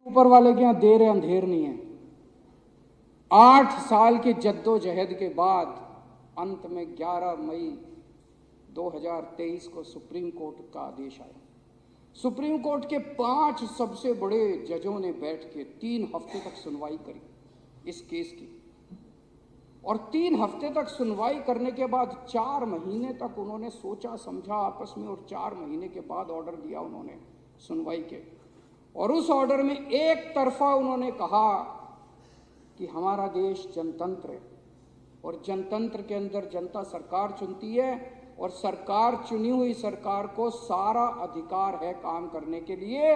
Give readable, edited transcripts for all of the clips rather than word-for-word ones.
ऊपर वाले के यहाँ देर अंधेर नहीं है। 8 साल की जद्दोजहद के बाद अंत में 11 मई 2023 को सुप्रीम कोर्ट का आदेश आया। सुप्रीम कोर्ट के 5 सबसे बड़े जजों ने बैठ के 3 हफ्ते तक सुनवाई करी इस केस की, और 3 हफ्ते तक सुनवाई करने के बाद 4 महीने तक उन्होंने सोचा समझा आपस में, और 4 महीने के बाद ऑर्डर दिया उन्होंने सुनवाई के। और उस ऑर्डर में एक तरफा उन्होंने कहा कि हमारा देश जनतंत्र है और जनतंत्र के अंदर जनता सरकार चुनती है, और सरकार चुनी हुई सरकार को सारा अधिकार है काम करने के लिए।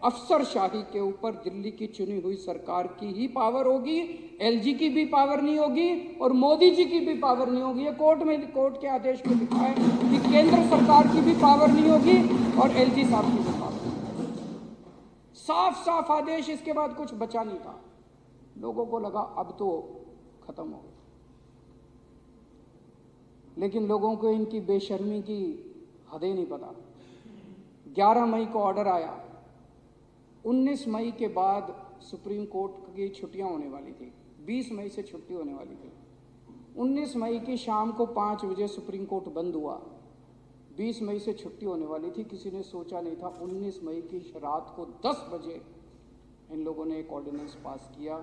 अफसरशाही के ऊपर दिल्ली की चुनी हुई सरकार की ही पावर होगी, एलजी की भी पावर नहीं होगी और मोदी जी की भी पावर नहीं होगी। ये कोर्ट के आदेश में लिखा है कि केंद्र सरकार की भी पावर नहीं होगी और एलजी साहब की भी पावर नहीं होगी। साफ साफ आदेश, इसके बाद कुछ बचा नहीं था। लोगों को लगा अब तो खत्म हो गया, लेकिन लोगों को इनकी बेशर्मी की हदें नहीं पता। 11 मई को ऑर्डर आया, 19 मई के बाद सुप्रीम कोर्ट की छुट्टियां होने वाली थी, 20 मई से छुट्टी होने वाली थी। 19 मई की शाम को 5 बजे सुप्रीम कोर्ट बंद हुआ, 20 मई से छुट्टी होने वाली थी। किसी ने सोचा नहीं था 19 मई की रात को 10 बजे इन लोगों ने एक ऑर्डिनेंस पास किया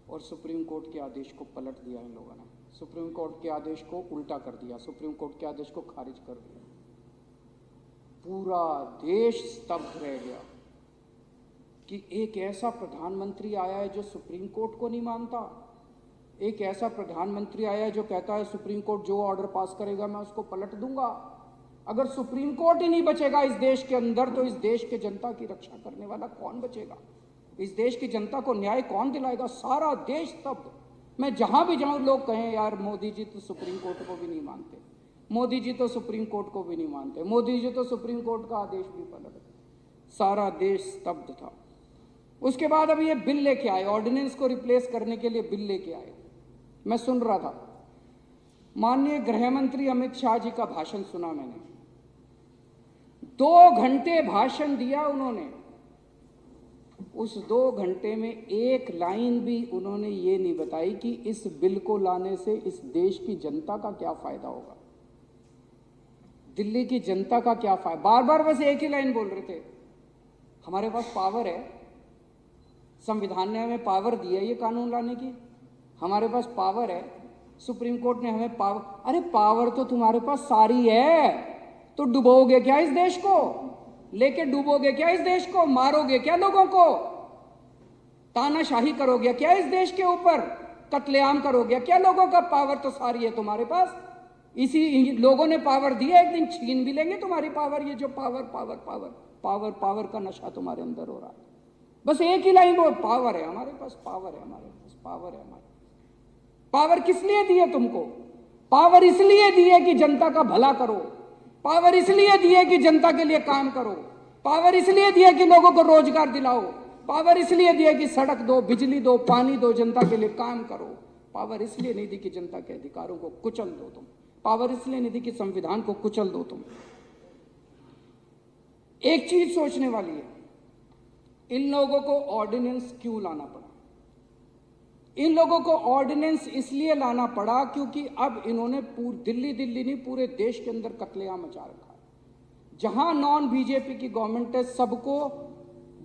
और सुप्रीम कोर्ट के आदेश को पलट दिया। इन लोगों ने सुप्रीम कोर्ट के आदेश को उल्टा कर दिया, सुप्रीम कोर्ट के आदेश को खारिज कर दिया। पूरा देश स्तब्ध रह गया कि एक ऐसा प्रधानमंत्री आया है जो सुप्रीम कोर्ट को नहीं मानता, एक ऐसा प्रधानमंत्री आया है जो कहता है सुप्रीम कोर्ट जो ऑर्डर पास करेगा मैं उसको पलट दूंगा। अगर सुप्रीम कोर्ट ही नहीं बचेगा इस देश के अंदर, तो इस देश के जनता की रक्षा करने वाला कौन बचेगा? इस देश की जनता को न्याय कौन दिलाएगा? सारा देश स्तब्ध। मैं जहां भी जाऊं लोग कहें यार मोदी जी तो सुप्रीम कोर्ट को भी नहीं मानते, मोदी जी तो सुप्रीम कोर्ट को भी नहीं मानते, मोदी जी तो सुप्रीम कोर्ट का आदेश भी पलट दे। सारा देश स्तब्ध था। उसके बाद अब ये बिल लेके आए, ऑर्डिनेंस को रिप्लेस करने के लिए बिल लेके आए। मैं सुन रहा था, माननीय गृह मंत्री अमित शाह जी का भाषण सुना मैंने। 2 घंटे भाषण दिया उन्होंने। उस 2 घंटे में एक लाइन भी उन्होंने ये नहीं बताई कि इस बिल को लाने से इस देश की जनता का क्या फायदा होगा, दिल्ली की जनता का क्या फायदा। बार बार बस एक ही लाइन बोल रहे थे, हमारे पास पावर है, संविधान ने हमें पावर दी है ये कानून लाने की, हमारे पास पावर है, सुप्रीम कोर्ट ने हमें पावर। अरे पावर तो तुम्हारे पास सारी है, तो डुबोगे क्या इस देश को? लेके डूबोगे क्या इस देश को? मारोगे क्या लोगों को? तानाशाही करोगे क्या इस देश के ऊपर? कत्लेआम करोगे क्या लोगों का? पावर तो सारी है तुम्हारे पास। इसी लोगों ने पावर दी है, एक दिन छीन भी लेंगे तुम्हारी पावर। ये जो power power power power power का नशा तुम्हारे अंदर हो रहा है। बस एक ही लाइन बोल, पावर है हमारे पास, पावर है हमारे पास, पावर है हमारे पास। पावर किस लिए दी है तुमको? पावर इसलिए दी है कि जनता का भला करो, पावर इसलिए दी है कि जनता के लिए काम करो, पावर इसलिए दी है कि लोगों को रोजगार दिलाओ, पावर इसलिए दी है कि सड़क दो, बिजली दो, पानी दो, जनता के लिए काम करो। पावर इसलिए नहीं दी कि जनता के अधिकारों को कुचल दो तुम, पावर इसलिए नहीं दी कि संविधान को कुचल दो तुम। एक चीज सोचने वाली है, इन लोगों को ऑर्डिनेंस क्यों लाना पड़ा? इन लोगों को ऑर्डिनेंस इसलिए लाना पड़ा क्योंकि अब इन्होंने दिल्ली नहीं पूरे देश के अंदर कत्लेआम मचा रखा है। जहां नॉन बीजेपी की गवर्नमेंट है, सबको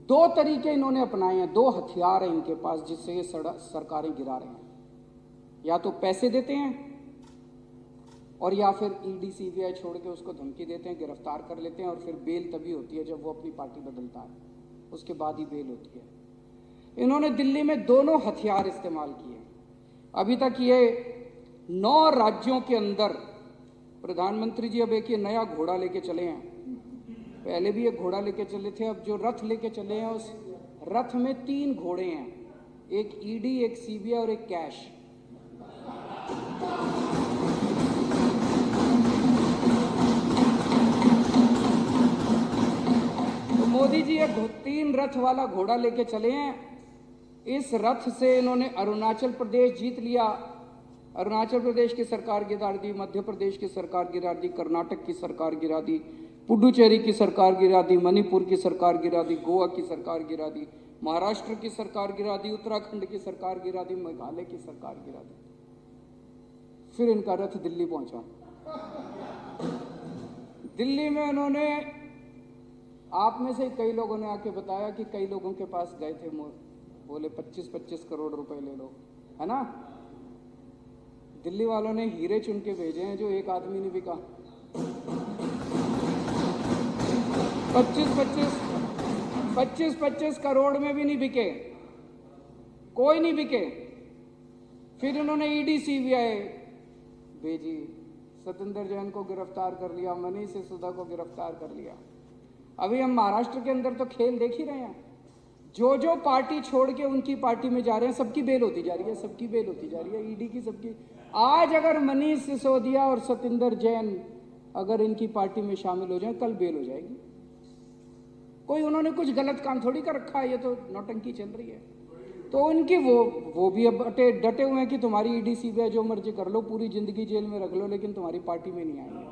2 तरीके इन्होंने अपनाए हैं, 2 हथियार हैं इनके पास जिससे ये सरकारें गिरा रहे हैं। या तो पैसे देते हैं और या फिर ईडी सीबीआई छोड़ के उसको धमकी देते हैं, गिरफ्तार कर लेते हैं, और फिर बेल तभी होती है जब वो अपनी पार्टी बदलता है, उसके बाद ही बेल होती है। इन्होंने दिल्ली में दोनों हथियार इस्तेमाल किए। अभी तक ये 9 राज्यों के अंदर प्रधानमंत्री जी अब एक ये नया घोड़ा लेके चले हैं। पहले भी एक घोड़ा लेके चले थे, अब जो रथ लेके चले हैं उस रथ में 3 घोड़े हैं, एक ईडी, एक सीबीआई और एक कैश। तो मोदी जी एक 3 रथ वाला घोड़ा लेके चले हैं। इस रथ से इन्होंने अरुणाचल प्रदेश जीत लिया, अरुणाचल प्रदेश की सरकार गिरा दी, मध्य प्रदेश की सरकार गिरा दी, कर्नाटक की सरकार गिरा दी, पुडुचेरी की सरकार गिरा दी, मणिपुर की सरकार गिरा दी, गोवा की सरकार गिरा दी, महाराष्ट्र की सरकार गिरा दी, उत्तराखंड की सरकार गिरा दी, मेघालय की सरकार गिरा दी। फिर इनका रथ दिल्ली पहुंचा। दिल्ली में उन्होंने, आप में से कई लोगों ने आके बताया कि कई लोगों के पास गए थे, बोले 25-25 करोड़ रुपए ले लो, है ना। दिल्ली वालों ने हीरे चुन के भेजे हैं जो एक आदमी ने बिका। 25-25 करोड़ में भी नहीं बिके, कोई नहीं बिके। फिर उन्होंने ईडी सीबीआई भेजी, सत्येंद्र जैन को गिरफ्तार कर लिया, मनीष सिसोदिया को गिरफ्तार कर लिया। अभी हम महाराष्ट्र के अंदर तो खेल देख ही रहे हैं, जो जो पार्टी छोड़ के उनकी पार्टी में जा रहे हैं सबकी बेल होती जा रही है, सबकी बेल होती जा रही है, ईडी की सबकी। आज अगर मनीष सिसोदिया और सत्येंद्र जैन अगर इनकी पार्टी में शामिल हो जाए, कल बेल हो जाएगी। कोई उन्होंने कुछ गलत काम थोड़ी कर रखा है, ये तो नौटंकी चल रही है। तो उनकी वो भी अब डटे हुए हैं कि तुम्हारी ईडी सीबीआई जो मर्जी कर लो, पूरी जिंदगी जेल में रख लो, लेकिन तुम्हारी पार्टी में नहीं आएंगे।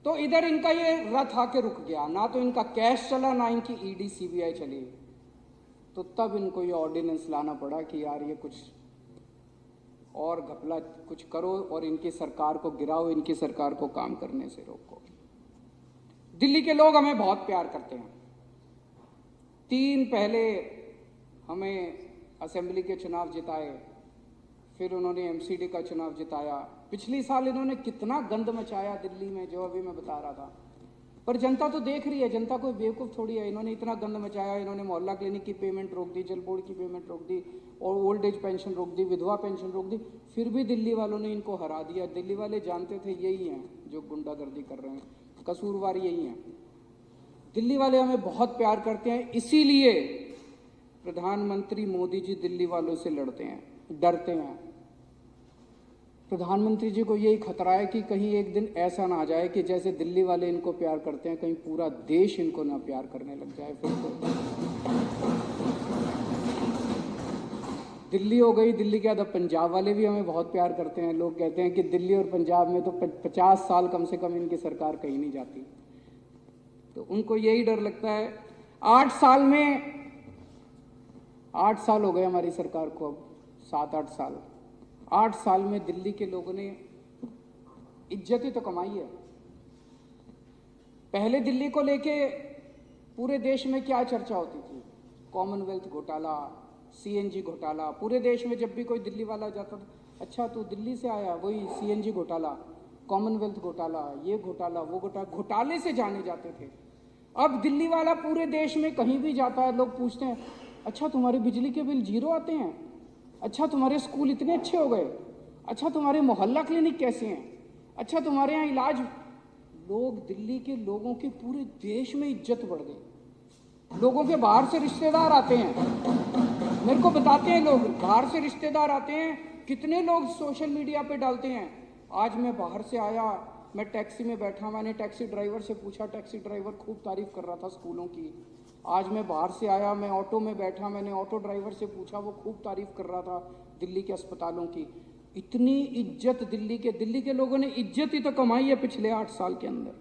तो इधर इनका ये रथ आके रुक गया, ना तो इनका कैश चला, ना इनकी ईडी सीबीआई चली। तो तब इनको ये ऑर्डिनेंस लाना पड़ा कि यार ये कुछ और घपला कुछ करो और इनकी सरकार को गिराओ, इनकी सरकार को काम करने से रोको। दिल्ली के लोग हमें बहुत प्यार करते हैं। 3 पहले हमें असेंबली के चुनाव जिताए, फिर उन्होंने एमसीडी का चुनाव जिताया। पिछली साल इन्होंने कितना गंद मचाया दिल्ली में, जो अभी मैं बता रहा था। पर जनता तो देख रही है, जनता कोई बेवकूफ़ थोड़ी है। इन्होंने इतना गंद मचाया, इन्होंने मोहल्ला क्लिनिक की पेमेंट रोक दी, जल बोर्ड की पेमेंट रोक दी, और ओल्ड एज पेंशन रोक दी, विधवा पेंशन रोक दी। फिर भी दिल्ली वालों ने इनको हरा दिया। दिल्ली वाले जानते थे यही हैं जो गुंडागर्दी कर रहे हैं, कसूरवार यही हैं। दिल्ली वाले हमें बहुत प्यार करते हैं, इसीलिए प्रधानमंत्री मोदी जी दिल्ली वालों से लड़ते हैं, डरते हैं। प्रधानमंत्री जी को यही खतरा है कि कहीं एक दिन ऐसा ना आ जाए कि जैसे दिल्ली वाले इनको प्यार करते हैं, कहीं पूरा देश इनको ना प्यार करने लग जाए। फिर तो दिल्ली हो गई, दिल्ली के बाद अब पंजाब वाले भी हमें बहुत प्यार करते हैं। लोग कहते हैं कि दिल्ली और पंजाब में तो 50 साल कम से कम इनकी सरकार कहीं नहीं जाती। तो उनको यही डर लगता है। 8 साल में 8 साल हो गए हमारी सरकार को, अब 7-8 साल। 8 साल में दिल्ली के लोगों ने इज्जत ही तो कमाई है। पहले दिल्ली को लेके पूरे देश में क्या चर्चा होती थी? कॉमनवेल्थ घोटाला, सीएनजी घोटाला। पूरे देश में जब भी कोई दिल्ली वाला जाता था, अच्छा तू दिल्ली से आया, वही सीएनजी घोटाला, कॉमनवेल्थ घोटाला, ये घोटाला, वो घोटाला, घोटाले से जाने जाते थे। अब दिल्ली वाला पूरे देश में कहीं भी जाता है, लोग पूछते हैं अच्छा तुम्हारे बिजली के बिल 0 आते हैं, अच्छा तुम्हारे स्कूल इतने अच्छे हो गए, अच्छा तुम्हारे मोहल्ला क्लिनिक कैसे हैं, अच्छा तुम्हारे यहाँ इलाज। लोग, दिल्ली के लोगों की पूरे देश में इज्जत बढ़ गई। लोगों के बाहर से रिश्तेदार आते हैं, मेरे को बताते हैं लोग, बाहर से रिश्तेदार आते हैं। कितने लोग सोशल मीडिया पे डालते हैं, आज मैं बाहर से आया, मैं टैक्सी में बैठा, मैंने टैक्सी ड्राइवर से पूछा, टैक्सी ड्राइवर खूब तारीफ कर रहा था स्कूलों की। आज मैं बाहर से आया, मैं ऑटो में बैठा, मैंने ऑटो ड्राइवर से पूछा, वो खूब तारीफ कर रहा था दिल्ली के अस्पतालों की। इतनी इज्जत दिल्ली के लोगों ने इज्जत ही तो कमाई है पिछले 8 साल के अंदर।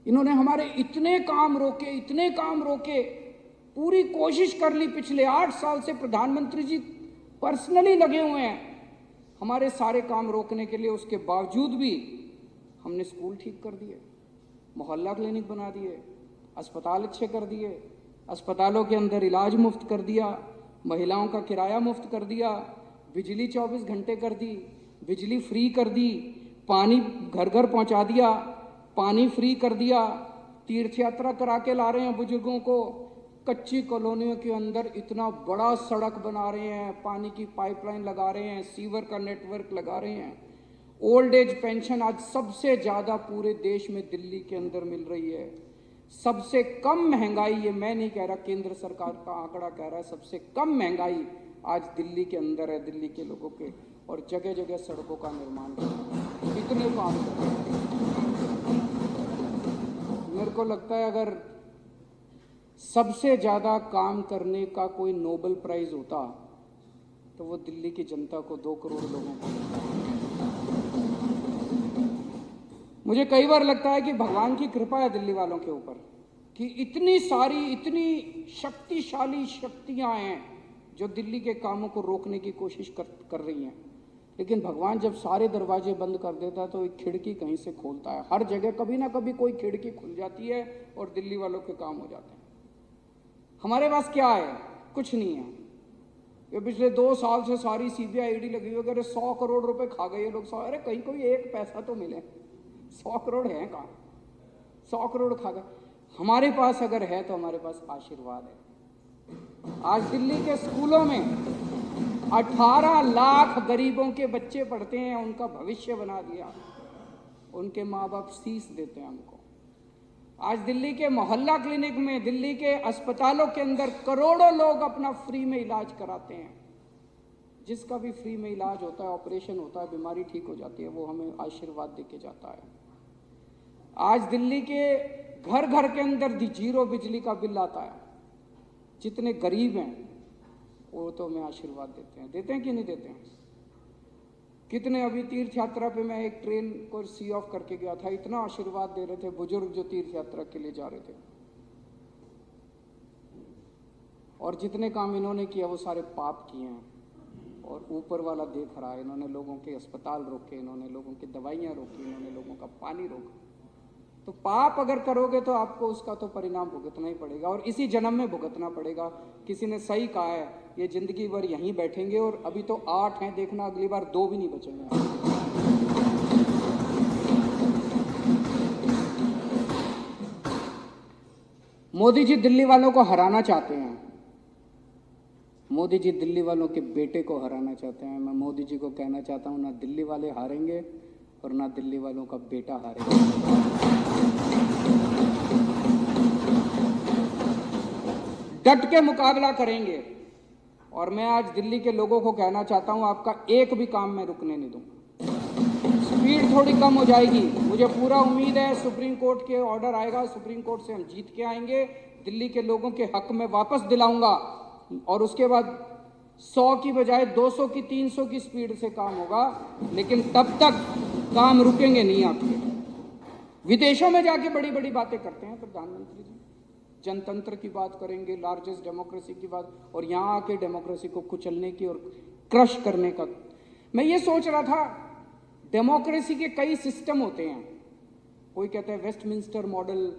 इन्होंने हमारे इतने काम रोके, पूरी कोशिश कर ली। पिछले 8 साल से प्रधानमंत्री जी पर्सनली लगे हुए हैं हमारे सारे काम रोकने के लिए। उसके बावजूद भी हमने स्कूल ठीक कर दिए, मोहल्ला क्लिनिक बना दिए, अस्पताल अच्छे कर दिए, अस्पतालों के अंदर इलाज मुफ्त कर दिया, महिलाओं का किराया मुफ्त कर दिया, बिजली 24 घंटे कर दी, बिजली फ्री कर दी, पानी घर घर पहुंचा दिया, पानी फ्री कर दिया, तीर्थ यात्रा करा के ला रहे हैं बुजुर्गों को। कच्ची कॉलोनियों के अंदर इतना बड़ा सड़क बना रहे हैं, पानी की पाइपलाइन लगा रहे हैं, सीवर का नेटवर्क लगा रहे हैं। ओल्ड एज पेंशन आज सबसे ज़्यादा पूरे देश में दिल्ली के अंदर मिल रही है। सबसे कम महंगाई, ये मैं नहीं कह रहा, केंद्र सरकार का आंकड़ा कह रहा है, सबसे कम महंगाई आज दिल्ली के अंदर है, दिल्ली के लोगों के। और जगह जगह सड़कों का निर्माण इतने काम करते हैं। मेरे को लगता है अगर सबसे ज़्यादा काम करने का कोई नोबेल प्राइज़ होता तो वो दिल्ली की जनता को, 2 करोड़ लोगों को। मुझे कई बार लगता है कि भगवान की कृपा है दिल्ली वालों के ऊपर कि इतनी सारी, इतनी शक्तिशाली शक्तियां हैं जो दिल्ली के कामों को रोकने की कोशिश कर रही हैं। लेकिन भगवान जब सारे दरवाजे बंद कर देता है तो एक खिड़की कहीं से खोलता है। हर जगह कभी ना कभी कोई खिड़की खुल जाती है और दिल्ली वालों के काम हो जाते हैं। हमारे पास क्या है? कुछ नहीं है। ये पिछले 2 साल से सारी सीबीआई ईडी लगी हुई, अगर 100 करोड़ रुपए खा गए ये लोग। अरे कहीं कोई एक पैसा तो मिले। 100 करोड़ है कहाँ? 100 करोड़ खा गए। हमारे पास अगर है तो हमारे पास आशीर्वाद है। आज दिल्ली के स्कूलों में 18 लाख गरीबों के बच्चे पढ़ते हैं, उनका भविष्य बना दिया। उनके माँ बाप शीश देते हैं हमको। आज दिल्ली के मोहल्ला क्लिनिक में, दिल्ली के अस्पतालों के अंदर करोड़ों लोग अपना फ्री में इलाज कराते हैं। जिसका भी फ्री में इलाज होता है, ऑपरेशन होता है, बीमारी ठीक हो जाती है, वो हमें आशीर्वाद देके जाता है। आज दिल्ली के घर घर के अंदर 0 बिजली का बिल आता है। जितने गरीब हैं वो तो हमें आशीर्वाद देते हैं कि नहीं देते हैं? कितने अभी तीर्थ यात्रा पे मैं एक ट्रेन को सी ऑफ करके गया था, इतना आशीर्वाद दे रहे थे बुजुर्ग जो तीर्थ यात्रा के लिए जा रहे थे। और जितने काम इन्होंने किया वो सारे पाप किए हैं और ऊपर वाला देख रहा है। इन्होंने लोगों के अस्पताल रोके, इन्होंने लोगों की दवाइयाँ रोकी, इन्होंने लोगों का पानी रोका। तो पाप अगर करोगे तो आपको उसका तो परिणाम भुगतना ही पड़ेगा और इसी जन्म में भुगतना पड़ेगा। किसी ने सही कहा है, ये जिंदगी भर यहीं बैठेंगे और अभी तो 8 हैं, देखना अगली बार 2 भी नहीं बचेंगे। मोदी जी दिल्ली वालों को हराना चाहते हैं। मोदी जी दिल्ली वालों के बेटे को हराना चाहते हैं। मैं मोदी जी को कहना चाहता हूं, ना दिल्ली वाले हारेंगे और ना दिल्ली वालों का बेटा हारेगा। डट के मुकाबला करेंगे। और मैं आज दिल्ली के लोगों को कहना चाहता हूं, आपका एक भी काम मैं रुकने नहीं दूंगा। स्पीड थोड़ी कम हो जाएगी, मुझे पूरा उम्मीद है सुप्रीम कोर्ट के ऑर्डर आएगा, सुप्रीम कोर्ट से हम जीत के आएंगे, दिल्ली के लोगों के हक में वापस दिलाऊंगा और उसके बाद 100 की बजाय 200 की 300 की स्पीड से काम होगा। लेकिन तब तक काम रुकेंगे नहीं आपके। विदेशों में जाके बड़ी बड़ी बातें करते हैं प्रधानमंत्री जी, जनतंत्र की बात करेंगे, लार्जेस्ट डेमोक्रेसी की बात, और यहाँ आके डेमोक्रेसी को कुचलने की और क्रश करने का। मैं ये सोच रहा था, डेमोक्रेसी के कई सिस्टम होते हैं। कोई कहता है वेस्टमिंस्टर मॉडल,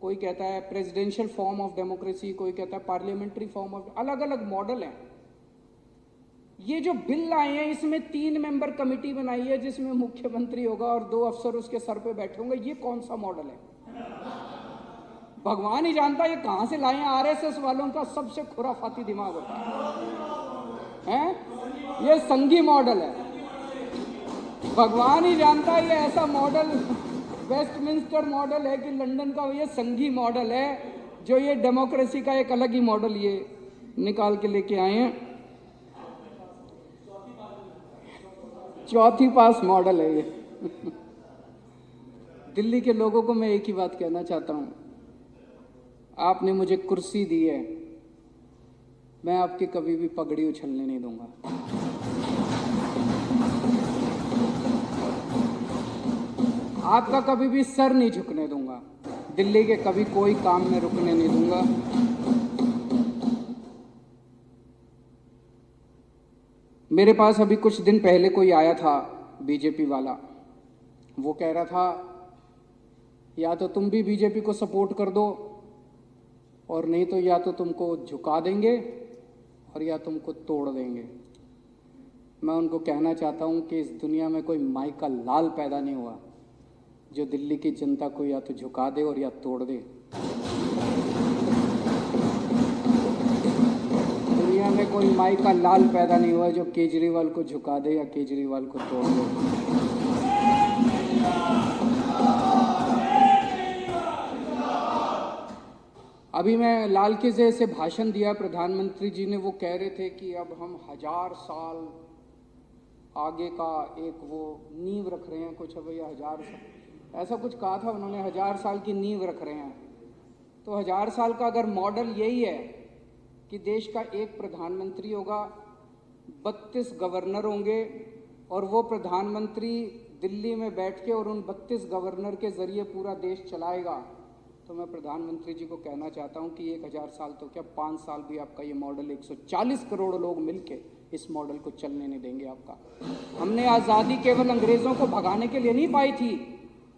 कोई कहता है प्रेसिडेंशियल फॉर्म ऑफ डेमोक्रेसी, कोई कहता है पार्लियामेंट्री फॉर्म ऑफ, अलग अलग मॉडल हैं। ये जो बिल आए हैं इसमें 3 मेंबर कमेटी बनाई है जिसमें मुख्यमंत्री होगा और 2 अफसर उसके सर पे बैठे होंगे। ये कौन सा मॉडल है? भगवान ही जानता ये कहां से लाए हैं। आरएसएस वालों का सबसे खुराफाती दिमाग होता है। ये संघी मॉडल है। भगवान ही जानता ये ऐसा मॉडल वेस्टमिंस्टर मॉडल है कि लंदन का ये संघी मॉडल है जो ये डेमोक्रेसी का एक अलग ही मॉडल ये निकाल के लेके आए हैं। चौथी पास मॉडल है ये। दिल्ली के लोगों को मैं एक ही बात कहना चाहता हूं, आपने मुझे कुर्सी दी है, मैं आपकी कभी भी पगड़ी उछलने नहीं दूंगा। आपका कभी भी सर नहीं झुकने दूंगा। दिल्ली के कभी कोई काम में रुकने नहीं दूंगा। मेरे पास अभी कुछ दिन पहले कोई आया था बीजेपी वाला, वो कह रहा था या तो तुम भी बीजेपी को सपोर्ट कर दो और नहीं तो या तो तुमको झुका देंगे और या तुमको तोड़ देंगे। मैं उनको कहना चाहता हूं कि इस दुनिया में कोई माई का लाल पैदा नहीं हुआ जो दिल्ली की जनता को या तो झुका दे और या तोड़ दे। दुनिया में कोई माई का लाल पैदा नहीं हुआ जो केजरीवाल को झुका दे या केजरीवाल को तोड़ दे। अभी मैं लाल किले से भाषण दिया, प्रधानमंत्री जी ने, वो कह रहे थे कि अब हम 1000 साल आगे का एक वो नींव रख रहे हैं, कुछ अब या 1000 साल ऐसा कुछ कहा था उन्होंने, 1000 साल की नींव रख रहे हैं। तो 1000 साल का अगर मॉडल यही है कि देश का एक प्रधानमंत्री होगा 32 गवर्नर होंगे और वो प्रधानमंत्री दिल्ली में बैठ के और उन 32 गवर्नर के जरिए पूरा देश चलाएगा, तो मैं प्रधानमंत्री जी को कहना चाहता हूं कि 1000 साल तो क्या 5 साल भी आपका ये मॉडल 140 करोड़ लोग मिलके इस मॉडल को चलने नहीं देंगे आपका। हमने आज़ादी केवल अंग्रेज़ों को भगाने के लिए नहीं पाई थी।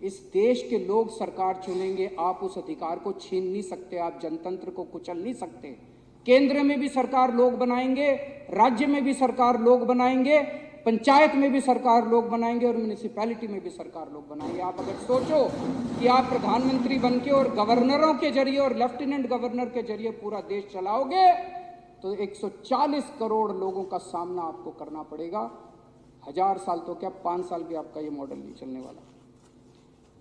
इस देश के लोग सरकार चुनेंगे, आप उस अधिकार को छीन नहीं सकते, आप जनतंत्र को कुचल नहीं सकते। केंद्र में भी सरकार लोग बनाएंगे, राज्य में भी सरकार लोग बनाएंगे, पंचायत में भी सरकार लोग बनाएंगे और म्यूनिसिपैलिटी में भी सरकार लोग बनाएंगे। आप अगर सोचो कि आप प्रधानमंत्री बनके और गवर्नरों के जरिए और लेफ्टिनेंट गवर्नर के जरिए पूरा देश चलाओगे तो 140 करोड़ लोगों का सामना आपको करना पड़ेगा। 1000 साल तो क्या 5 साल भी आपका ये मॉडल नहीं चलने वाला।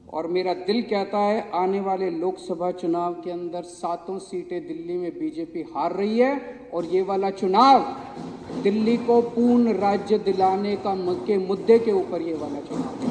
और मेरा दिल कहता है आने वाले लोकसभा चुनाव के अंदर 7 सीटें दिल्ली में बीजेपी हार रही है और ये वाला चुनाव दिल्ली को पूर्ण राज्य दिलाने का के मुद्दे के ऊपर ये वाला चुनाव है।